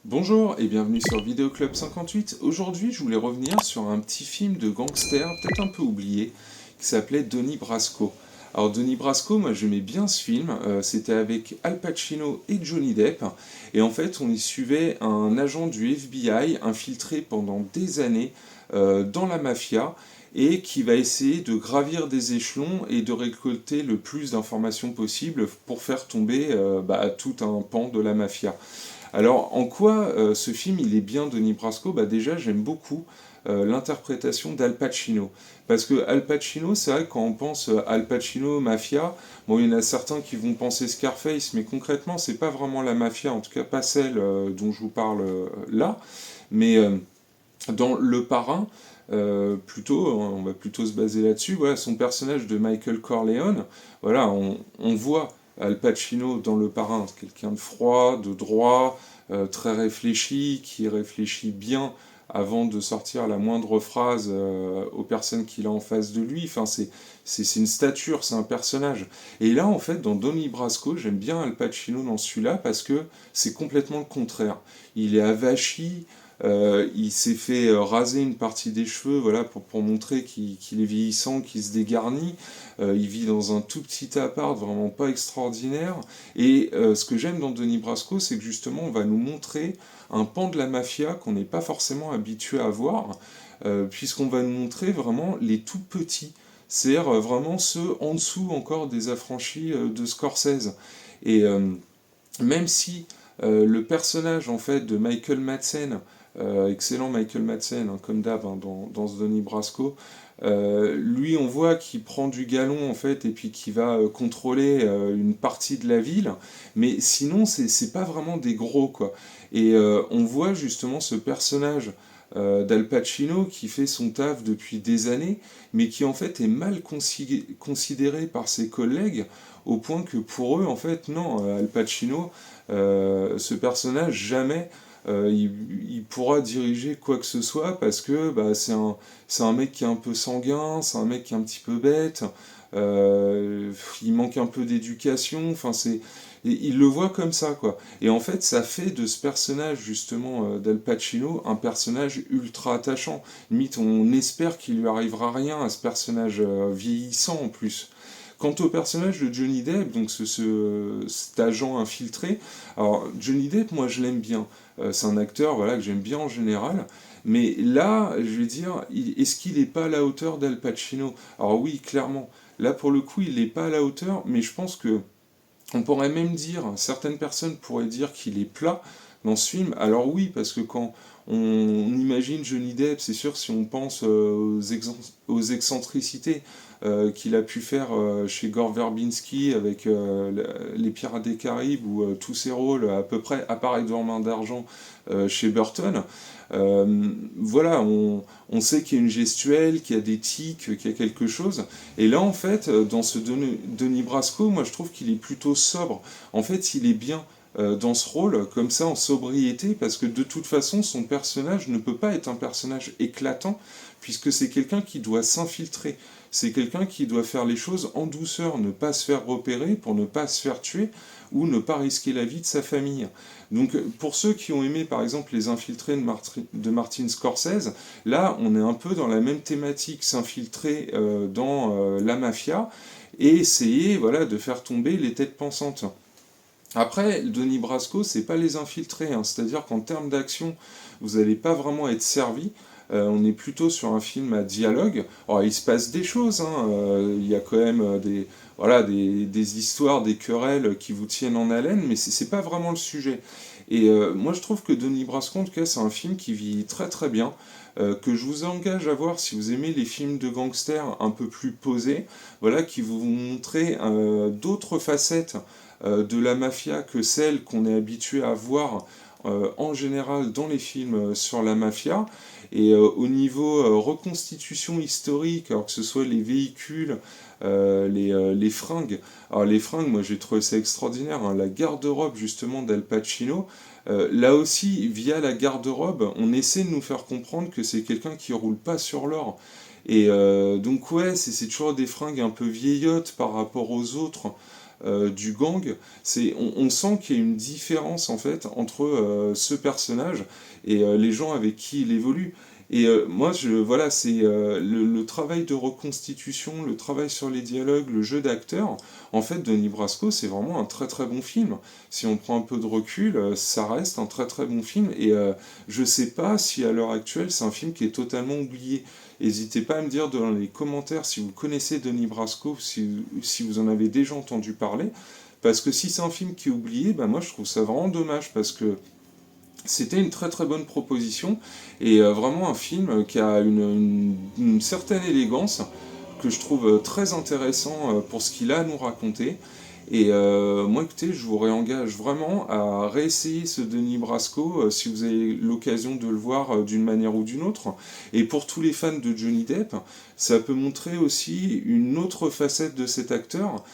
Bonjour et bienvenue sur Vidéo Club 58. Aujourd'hui, je voulais revenir sur un petit film de gangster, peut-être un peu oublié, qui s'appelait Donnie Brasco. Alors Donnie Brasco, moi j'aimais bien ce film, c'était avec Al Pacino et Johnny Depp, et en fait on y suivait un agent du FBI infiltré pendant des années dans la mafia, et qui va essayer de gravir des échelons et de récolter le plus d'informations possible pour faire tomber tout un pan de la mafia. Alors, en quoi ce film il est bien Donnie Brasco? Bah déjà, j'aime beaucoup l'interprétation d'Al Pacino. Parce que Al Pacino, c'est vrai que quand on pense Al Pacino, mafia, bon, il y en a certains qui vont penser Scarface, mais concrètement, c'est pas vraiment la mafia, en tout cas pas celle dont je vous parle là. Mais dans Le Parrain, plutôt, on va plutôt se baser là-dessus. Voilà, son personnage de Michael Corleone, voilà, on voit Al Pacino dans Le Parrain, quelqu'un de froid, de droit, très réfléchi, qui réfléchit bien avant de sortir la moindre phrase aux personnes qu'il a en face de lui. Enfin, c'est une stature, c'est un personnage. Et là, en fait, dans Donnie Brasco, j'aime bien Al Pacino dans celui-là parce que c'est complètement le contraire. Il est avachi, il s'est fait raser une partie des cheveux, voilà, pour montrer qu'il est vieillissant, qu'il se dégarnit. Il vit dans un tout petit appart, vraiment pas extraordinaire. Et ce que j'aime dans Donnie Brasco, c'est que justement, on va nous montrer un pan de la mafia qu'on n'est pas forcément habitué à voir, puisqu'on va nous montrer vraiment les tout petits. C'est-à-dire vraiment ceux en dessous encore des affranchis de Scorsese. Et même si le personnage en fait de Michael Madsen, excellent Michael Madsen, hein, comme d'hab hein, dans ce Donnie Brasco, lui on voit qu'il prend du galon en fait et puis qu'il va contrôler une partie de la ville, mais sinon c'est pas vraiment des gros quoi. Et on voit justement ce personnage d'Al Pacino qui fait son taf depuis des années, mais qui en fait est mal considéré par ses collègues, au point que pour eux, en fait, non, Al Pacino, ce personnage, jamais il pourra diriger quoi que ce soit parce que bah, c'est un mec qui est un peu sanguin, c'est un mec qui est un petit peu bête, il manque un peu d'éducation, enfin il le voit comme ça quoi. Et en fait ça fait de ce personnage justement d'Al Pacino un personnage ultra attachant. Limite on espère qu'il lui arrivera rien à ce personnage vieillissant en plus. Quant au personnage de Johnny Depp, donc cet agent infiltré, alors Johnny Depp, moi je l'aime bien. C'est un acteur voilà, que j'aime bien en général. Mais là, je vais dire, est-ce qu'il n'est pas à la hauteur d'Al Pacino? Alors oui, clairement. Là, pour le coup, il n'est pas à la hauteur, mais je pense que on pourrait même dire, certaines personnes pourraient dire qu'il est plat dans ce film. Alors oui, parce que quand on imagine Johnny Depp, c'est sûr, si on pense aux excentricités qu'il a pu faire chez Gore Verbinski avec Les Pirates des Caraïbes ou tous ses rôles à peu près, à part Edouard Main d'Argent chez Burton, voilà, on sait qu'il y a une gestuelle, qu'il y a des tics, qu'il y a quelque chose. Et là, en fait, dans ce Denis Brasco, moi je trouve qu'il est plutôt sobre. En fait, il est bien dans ce rôle, comme ça, en sobriété, parce que de toute façon, son personnage ne peut pas être un personnage éclatant, puisque c'est quelqu'un qui doit s'infiltrer. C'est quelqu'un qui doit faire les choses en douceur, ne pas se faire repérer pour ne pas se faire tuer ou ne pas risquer la vie de sa famille. Donc pour ceux qui ont aimé par exemple Les Infiltrés de Martin Scorsese, là on est un peu dans la même thématique, s'infiltrer dans la mafia et essayer voilà, de faire tomber les têtes pensantes. Après, Donnie Brasco, c'est pas Les Infiltrés, hein. C'est-à-dire qu'en termes d'action, vous n'allez pas vraiment être servi. On est plutôt sur un film à dialogue. Alors, il se passe des choses, hein. Il y a quand même voilà, des histoires, des querelles qui vous tiennent en haleine, mais c'est pas vraiment le sujet. Et moi, je trouve que Donnie Brasco, en tout cas, c'est un film qui vit très très bien, que je vous engage à voir si vous aimez les films de gangsters un peu plus posés, voilà, qui vous montrent d'autres facettes de la mafia que celle qu'on est habitué à voir en général dans les films sur la mafia. Et au niveau reconstitution historique, alors que ce soit les véhicules, les fringues. Alors les fringues, moi j'ai trouvé ça extraordinaire, hein. La garde-robe justement d'Al Pacino, là aussi, via la garde-robe, on essaie de nous faire comprendre que c'est quelqu'un qui roule pas sur l'or. Et donc ouais, c'est toujours des fringues un peu vieillottes par rapport aux autres, du gang. On sent qu'il y a une différence en fait entre ce personnage et les gens avec qui il évolue. Et moi, voilà, c'est le travail de reconstitution, le travail sur les dialogues, le jeu d'acteur. En fait, Donnie Brasco, c'est vraiment un très très bon film. Si on prend un peu de recul, ça reste un très très bon film. Et je sais pas si à l'heure actuelle, c'est un film qui est totalement oublié. N'hésitez pas à me dire dans les commentaires si vous connaissez Donnie Brasco, si vous en avez déjà entendu parler. Parce que si c'est un film qui est oublié, bah moi je trouve ça vraiment dommage parce que c'était une très très bonne proposition et vraiment un film qui a une certaine élégance que je trouve très intéressant pour ce qu'il a à nous raconter. Et moi, écoutez, je vous réengage vraiment à réessayer ce Denis Brasco si vous avez l'occasion de le voir d'une manière ou d'une autre. Et pour tous les fans de Johnny Depp, ça peut montrer aussi une autre facette de cet acteur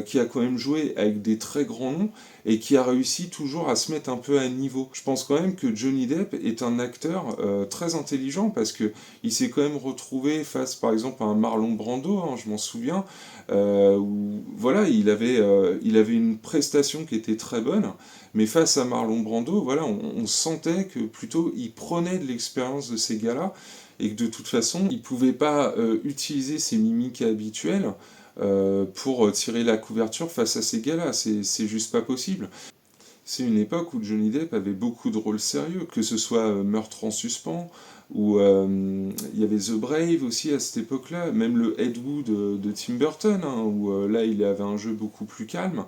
qui a quand même joué avec des très grands noms et qui a réussi toujours à se mettre un peu à niveau. Je pense quand même que Johnny Depp est un acteur très intelligent parce que il s'est quand même retrouvé face par exemple à un Marlon Brando, hein, je m'en souviens, où voilà, il avait une prestation qui était très bonne, mais face à Marlon Brando, voilà, on sentait que plutôt il prenait de l'expérience de ces gars-là et que de toute façon, il pouvait pas utiliser ses mimiques habituelles pour tirer la couverture face à ces gars-là. C'est juste pas possible. C'est une époque où Johnny Depp avait beaucoup de rôles sérieux, que ce soit Meurtre en suspens, ou il y avait The Brave aussi à cette époque-là, même le Ed Wood de Tim Burton, hein, où là il avait un jeu beaucoup plus calme.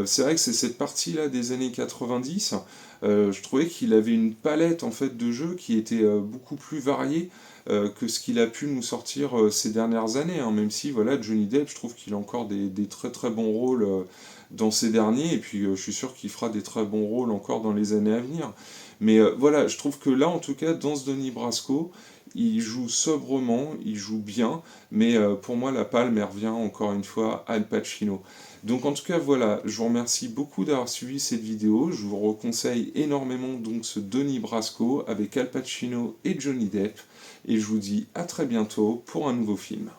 C'est vrai que c'est cette partie-là des années 90, je trouvais qu'il avait une palette en fait de jeux qui était beaucoup plus variée que ce qu'il a pu nous sortir ces dernières années, hein, même si voilà, Johnny Depp, je trouve qu'il a encore des très très bons rôles dans ces derniers, et puis je suis sûr qu'il fera des très bons rôles encore dans les années à venir. Mais voilà, je trouve que là, en tout cas, dans ce Donnie Brasco, il joue sobrement, il joue bien, mais pour moi, la palme, elle revient encore une fois à Al Pacino. Donc en tout cas, voilà, je vous remercie beaucoup d'avoir suivi cette vidéo, je vous reconseille énormément donc ce Donnie Brasco avec Al Pacino et Johnny Depp, et je vous dis à très bientôt pour un nouveau film.